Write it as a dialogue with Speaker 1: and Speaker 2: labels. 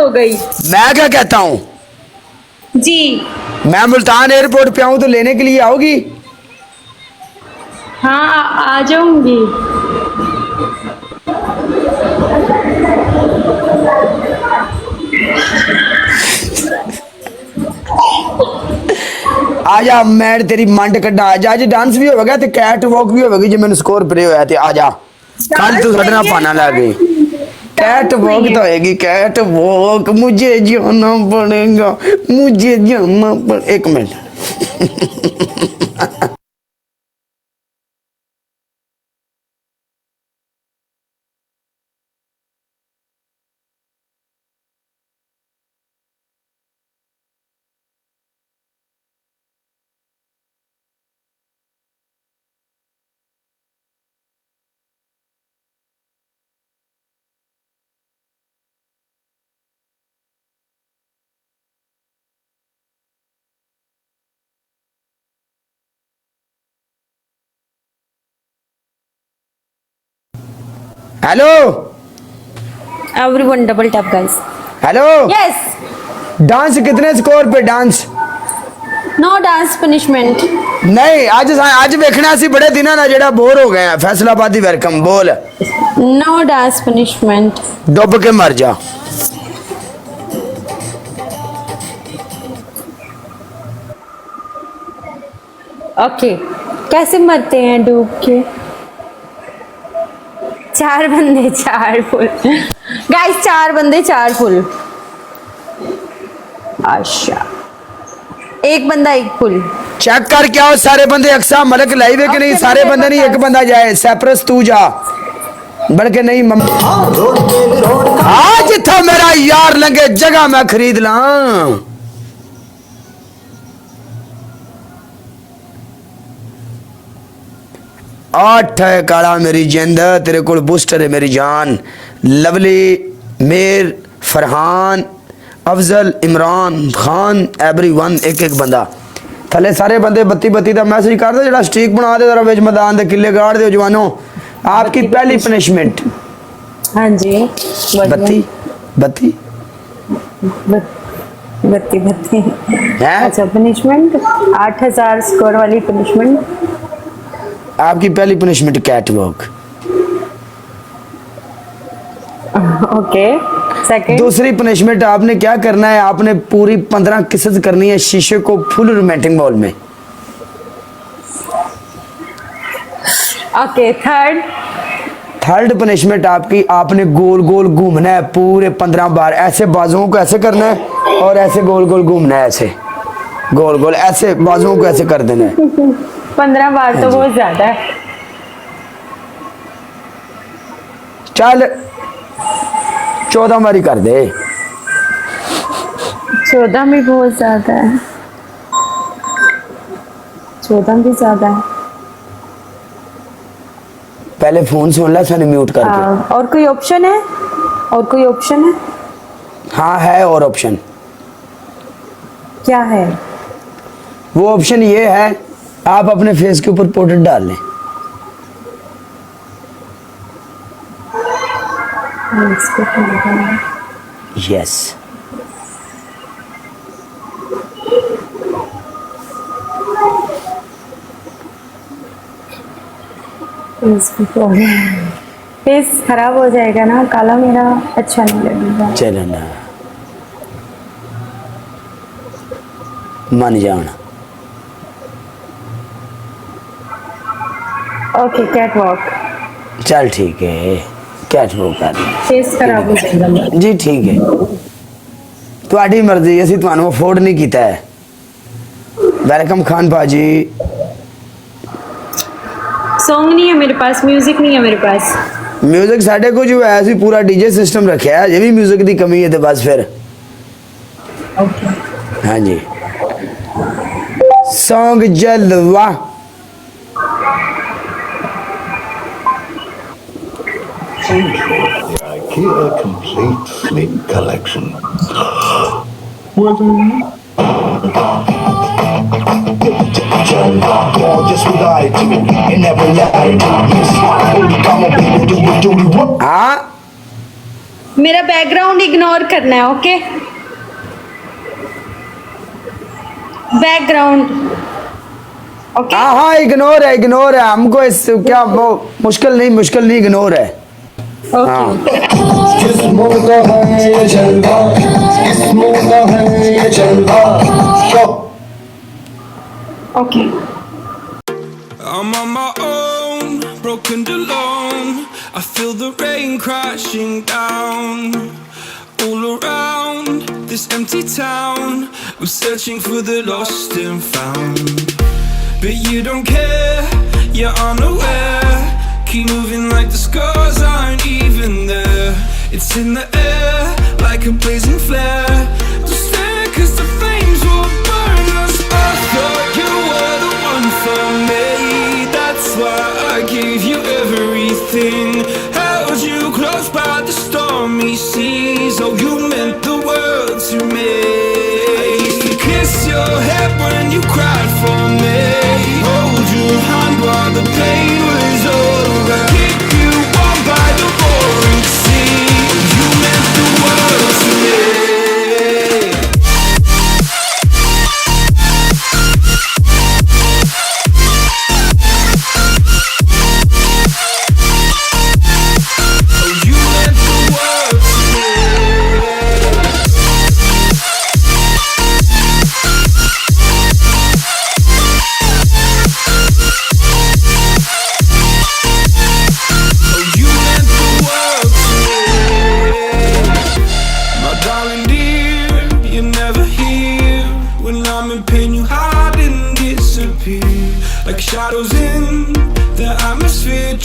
Speaker 1: हो गई।
Speaker 2: मैं क्या कहता हूँ,
Speaker 1: जी
Speaker 2: मैं मुल्तान एयरपोर्ट पे आऊँ तो लेने के लिए आओगी?
Speaker 1: हाँ, आ जाऊंगी।
Speaker 2: आजा, मैं तेरी मंड कड्डा। आजा, आज डांस भी होगा ते कैट वॉक भी होगी जो मैंने स्कोर प्ले होया ते आजा। कल तू साडे नाल पाना ला गई। कैट वॉक तो होएगी, कैट वॉक। मुझे जाना पड़ेगा, मुझे जाना पड़ेगा। एक minute. Hello
Speaker 1: everyone double tap guys.
Speaker 2: Hello,
Speaker 1: yes.
Speaker 2: Dance कितने स्कोर पे? Dance
Speaker 1: no dance punishment.
Speaker 2: नहीं, आज वेखना सी बड़े दिनों ना, जेड़ा बोर हो गए हैं। फैसलाबादी वेलकम बोल।
Speaker 1: No dance punishment.
Speaker 2: डुब के मर जा।
Speaker 1: ओके, कैसे मरते हैं डूब के? 4 बंदे 4 फुल गाइस, 4 बंदे 4 फुल। अच्छा, 1 बंदा 1 फुल।
Speaker 2: चेक कर क्या हो सारे बंदे अक्सा मलक लाइव है कि नहीं? सारे बंदे नहीं, एक बंदा जाए। सेपरस तू जा, बल्कि नहीं आज था मेरा यार लंगे जगह मैं खरीद ला। 8 है काला मेरी जिंद, तेरे को बूस्टर है मेरी जान। Lovely, Mir, Farhan, Afzal, Imran Khan, everyone. एक एक बंदा थले सारे बंदे 32 का मैसेज कर दो, जरा स्ट्रीक बना दे जरा, बिच मैदान दे किले गाड़ दो जवानों। आपकी पहली पनिशमेंट।
Speaker 1: हाँ जी,
Speaker 2: 32 32
Speaker 1: 32
Speaker 2: है
Speaker 1: अच्छा, पनिशमेंट 8000 स्कोर वाली पनिशमेंट।
Speaker 2: आपकी पहली punishment cat walk.
Speaker 1: Okay, second.
Speaker 2: दूसरी पनिशमेंट आपने क्या करना है, आपने पूरी 15 किसेस करनी है शीशे को फुल रोमांटिक मॉल में।
Speaker 1: ओके,
Speaker 2: थर्ड पनिशमेंट आपकी, आपने गोल गोल घूमना है पूरे 15 बार। ऐसे बाजुओं को ऐसे करना है और ऐसे गोल गोल घूमना है, ऐसे गोल गोल ऐसे बाजुओं को ऐसे कर देना है।
Speaker 1: 15 बार तो बहुत ज्यादा है।
Speaker 2: चल 14 बारी कर दे।
Speaker 1: 14 भी बहुत ज्यादा है, 14 भी ज्यादा है।
Speaker 2: पहले फोन सुन ला, सन म्यूट करके।
Speaker 1: और कोई ऑप्शन है? और कोई ऑप्शन है?
Speaker 2: हाँ है और ऑप्शन।
Speaker 1: क्या है
Speaker 2: वो ऑप्शन? ये है आप अपने फेस के ऊपर पाउडर डाल लें। यस,
Speaker 1: फेस खराब हो जाएगा ना, काला मेरा अच्छा नहीं लगेगा।
Speaker 2: चलो ना, मान जाना।
Speaker 1: Okay, cat walk.
Speaker 2: चल ठीक है, कैट वॉक कर ले।
Speaker 1: फेस खराब हो जाएगा
Speaker 2: जी ठीक है, तुम्हारी मर्जी, असी तुहानू अफोर्ड नहीं किया है। वेलकम खान भाजी।
Speaker 1: सॉन्ग नहीं है मेरे पास, म्यूजिक नहीं है मेरे पास।
Speaker 2: म्यूजिक साढ़े को जो है ऐसी पूरा डीजे सिस्टम रखा है, ये भी म्यूजिक की कमी है तो बस फिर। हाँ जी, सॉन्ग जलवा।
Speaker 3: IKEA complete sleep collection. Gorgeous with attitude and never lie. Yes, come on, baby, do it.
Speaker 2: हाँ
Speaker 1: मेरा बैकग्राउंड इग्नोर करना है, ओके? Background okay.
Speaker 2: हाँ हाँ इग्नोर है हमको, इस क्या वो मुश्किल नहीं इग्नोर है। हाँ
Speaker 3: जिस्मों का है ये जलवा, जिस्मों का है ये जलवा।
Speaker 1: Okay.
Speaker 4: I'm on my own, broken and alone. I feel the rain crashing down all around this empty town. I'm searching for the lost and found, but you don't care, you're unaware. Keep moving like the scars aren't even there. It's in the air like a blazing flare. Don't stare 'cause the flames will burn us. I thought you were the one for me. That's why I gave you everything. Held you close by the stormy seas. Oh, you meant the world to me. I used to kiss your head when you cried for me. Hold your hand while the pain was over. Keep you warm by the roaring sea. You meant the world to me. Like shadows in the atmosphere,